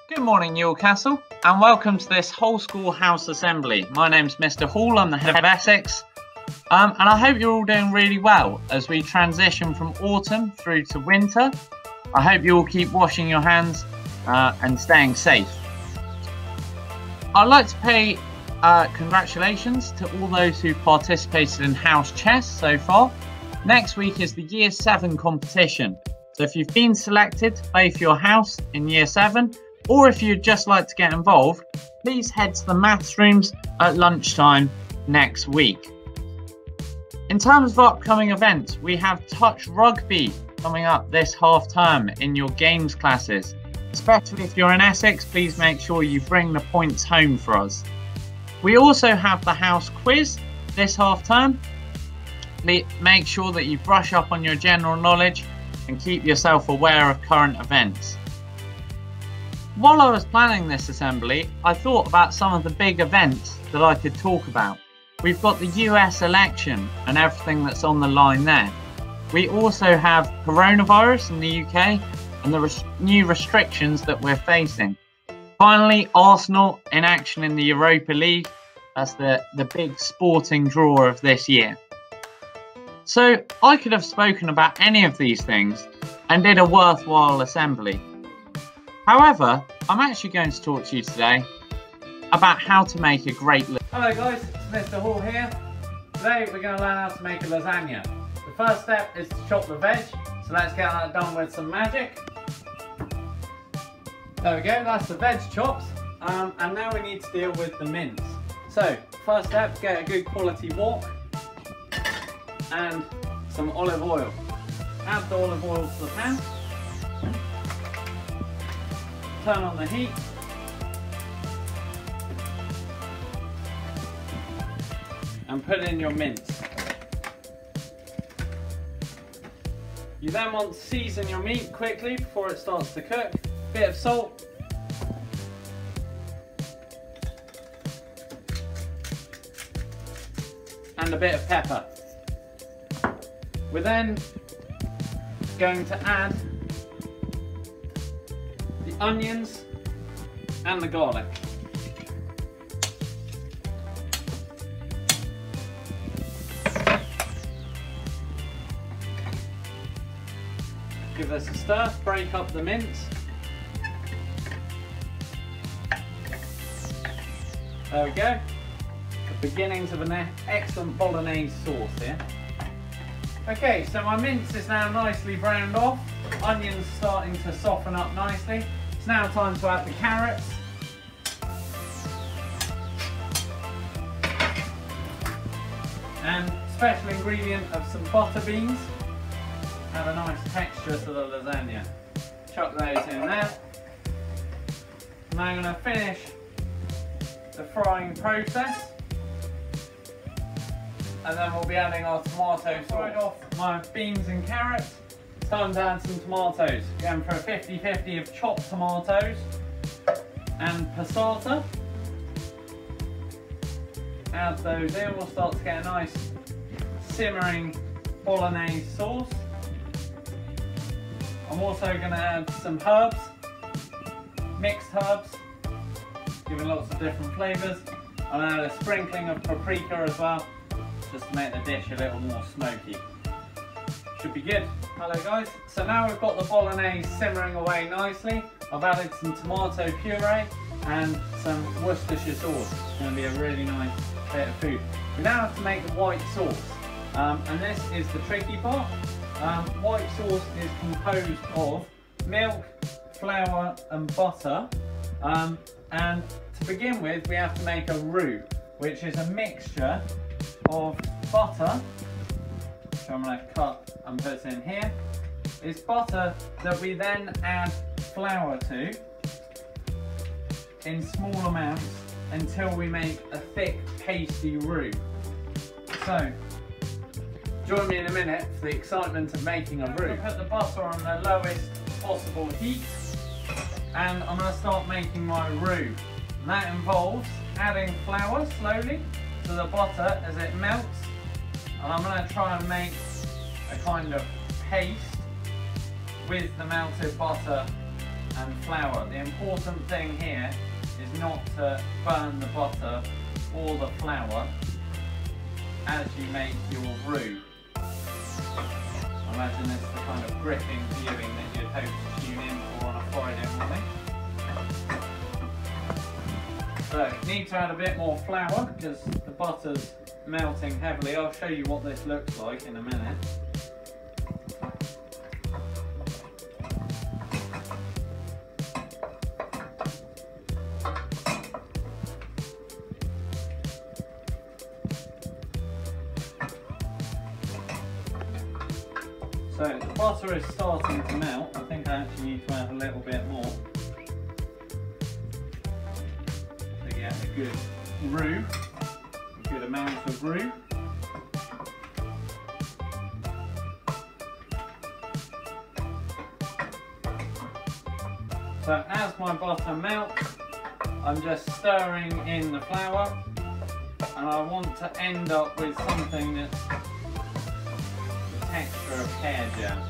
Good morning, Newcastle, and welcome to this whole school house assembly. My name's Mr. Hall, I'm the head of Essex, and I hope you're all doing really well as we transition from autumn through to winter. I hope you all keep washing your hands and staying safe. I'd like to pay congratulations to all those who've participated in house chess so far. Next week is the Year 7 competition, so if you've been selected to play for your house in Year 7, or if you'd just like to get involved, please head to the maths rooms at lunchtime next week. In terms of upcoming events, we have touch rugby coming up this half term in your games classes. Especially if you're in Essex, please make sure you bring the points home for us. We also have the house quiz this half term. Make sure that you brush up on your general knowledge and keep yourself aware of current events. While I was planning this assembly, I thought about some of the big events that I could talk about. We've got the US election and everything that's on the line there. We also have coronavirus in the UK and the new restrictions that we're facing. Finally, Arsenal in action in the Europa League. That's the big sporting draw of this year. So I could have spoken about any of these things and did a worthwhile assembly. However, I'm actually going to talk to you today about how to make a great lasagna. Hello guys, it's Mr. Hall here. Today we're going to learn how to make a lasagna. The first step is to chop the veg, so let's get that done with some magic. There we go, that's the veg chops, and now we need to deal with the mince. So, first step, get a good quality wok and some olive oil. Add the olive oil to the pan. Turn on the heat. And put in your mince. You then want to season your meat quickly before it starts to cook. Bit of salt. And a bit of pepper. We're then going to add the onions and the garlic. Give this a stir, break up the mince. There we go. The beginnings of an excellent bolognese sauce here. Okay, so my mince is now nicely browned off. Onions starting to soften up nicely. It's now time to add the carrots. And special ingredient of some butter beans. Have a nice texture to the lasagna. Chuck those in there. Now I'm going to finish the frying process. And then we'll be adding our tomato sauce. Fried off my beans and carrots. It's time to add some tomatoes. Going for a 50-50 of chopped tomatoes and passata. Add those in, we'll start to get a nice simmering bolognese sauce. I'm also going to add some herbs, mixed herbs, giving lots of different flavours. I'll add a sprinkling of paprika as well, just to make the dish a little more smoky. Should be good. Hello guys, so now we've got the bolognese simmering away nicely. I've added some tomato puree and some Worcestershire sauce. It's going to be a really nice bit of food. We now have to make the white sauce, and this is the tricky part. White sauce is composed of milk, flour and butter, and to begin with we have to make a roux, which is a mixture of butter, which I'm going to cut and put in here. It's butter that we then add flour to in small amounts until we make a thick pasty roux. So join me in a minute for the excitement of making a roux. I'm going to put the butter on the lowest possible heat and I'm going to start making my roux. And that involves adding flour slowly to the butter as it melts, and I'm going to try and make a kind of paste with the melted butter and flour. The important thing here is not to burn the butter or the flour as you make your roux. I imagine it's the kind of gripping viewing that you'd hope to tune in for on a Friday morning. So, need to add a bit more flour because the butter's melting heavily. I'll show you what this looks like in a minute. So the butter is starting to melt. I think I actually need to add a little bit more to get a good roux, a good amount of roux. So as my butter melts, I'm just stirring in the flour, and I want to end up with something that's texture of hair jam.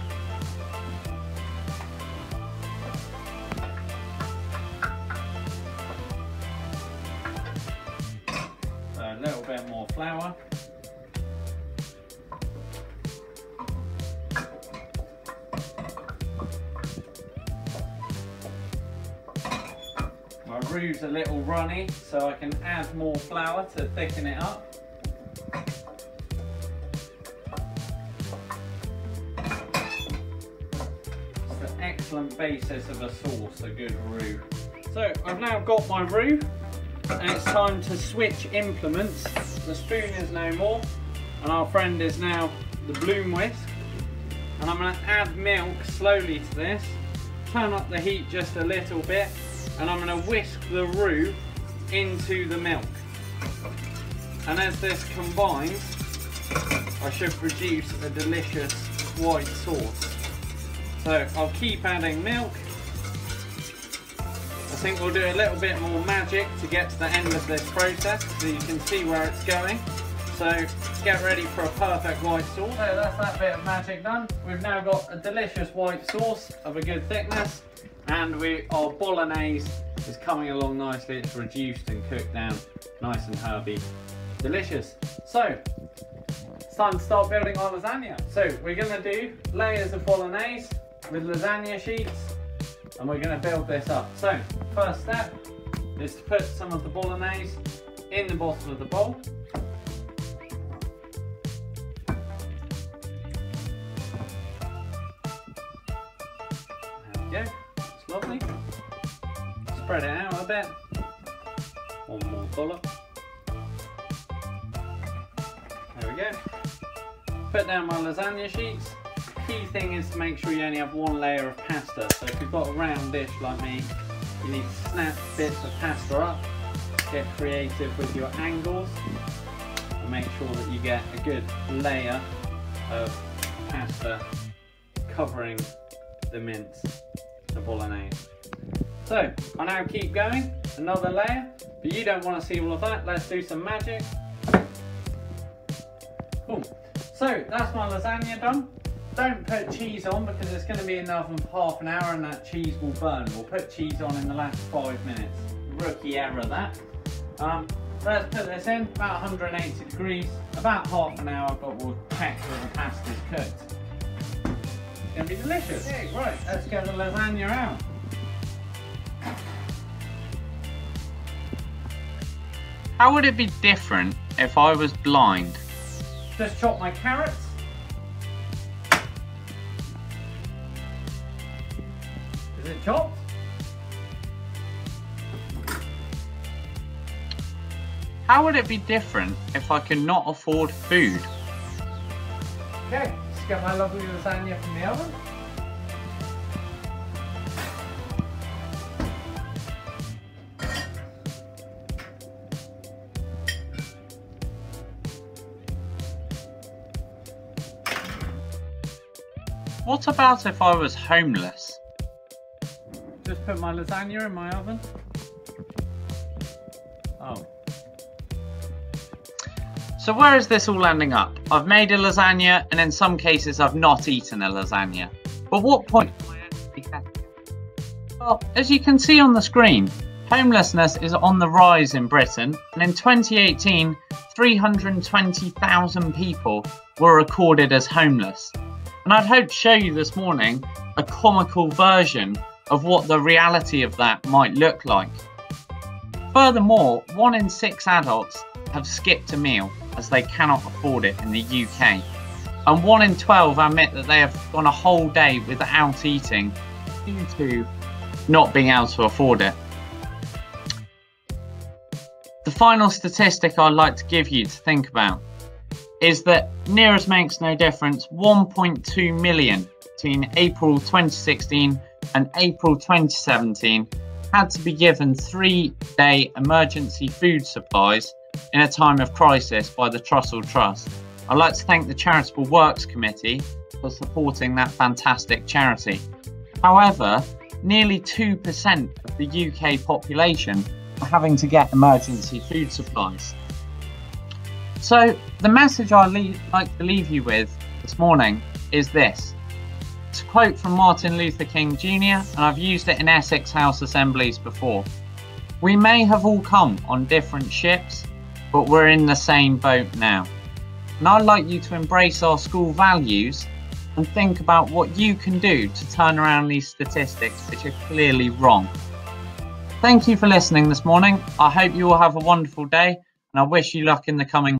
So a little bit more flour. My roux's a little runny, so I can add more flour to thicken it up. Excellent basis of a sauce, a good roux. So I've now got my roux, and it's time to switch implements. The spoon is no more, and our friend is now the bloom whisk. And I'm going to add milk slowly to this, turn up the heat just a little bit, and I'm going to whisk the roux into the milk. And as this combines, I should produce a delicious white sauce. So I'll keep adding milk. I think we'll do a little bit more magic to get to the end of this process so you can see where it's going. So get ready for a perfect white sauce. So that's that bit of magic done. We've now got a delicious white sauce of a good thickness, and our bolognese is coming along nicely. It's reduced and cooked down nice and herby. Delicious. So it's time to start building our lasagna. So we're going to do layers of bolognese with lasagna sheets, and we're going to build this up. So first step is to put some of the bolognese in the bottom of the bowl. There we go, it's lovely. Spread it out a bit. One more dollop. There we go. Put down my lasagna sheets. Key thing is to make sure you only have one layer of pasta. So if you've got a round dish like me, you need to snap bits of pasta up, get creative with your angles, and make sure that you get a good layer of pasta covering the mince, the bolognese. So I now keep going, another layer, but you don't want to see all of that. Let's do some magic. Cool. So that's my lasagna done. Don't put cheese on because it's going to be in the oven for half an hour and that cheese will burn. We'll put cheese on in the last 5 minutes. Rookie error that. Let's put this in, about 180 degrees, about half an hour, but we'll check that the pasta's cooked. It's going to be delicious. Okay, right, let's get the lasagna out. How would it be different if I was blind? Just chop my carrots. Is it chopped? How would it be different if I could not afford food? Okay, just get my lovely lasagna from the oven. What about if I was homeless? Just put my lasagna in my oven. Oh. So where is this all ending up? I've made a lasagna, and in some cases I've not eaten a lasagna. But what point am I actually happy? Well, as you can see on the screen, homelessness is on the rise in Britain, and in 2018, 320,000 people were recorded as homeless. And I'd hope to show you this morning a comical version of what the reality of that might look like. Furthermore, 1 in 6 adults have skipped a meal as they cannot afford it in the UK. And 1 in 12 admit that they have gone a whole day without eating due to not being able to afford it. The final statistic I'd like to give you to think about is that near as makes no difference, 1.2 million between April 2016 and April 2017 had to be given 3-day emergency food supplies in a time of crisis by the Trussell Trust. I'd like to thank the Charitable Works Committee for supporting that fantastic charity. However, nearly 2% of the UK population are having to get emergency food supplies. So the message I'd like to leave you with this morning is this. It's a quote from Martin Luther King Jr., and I've used it in Essex House Assemblies before. We may have all come on different ships, but we're in the same boat now. And I'd like you to embrace our school values and think about what you can do to turn around these statistics which are clearly wrong. Thank you for listening this morning. I hope you all have a wonderful day, and I wish you luck in the coming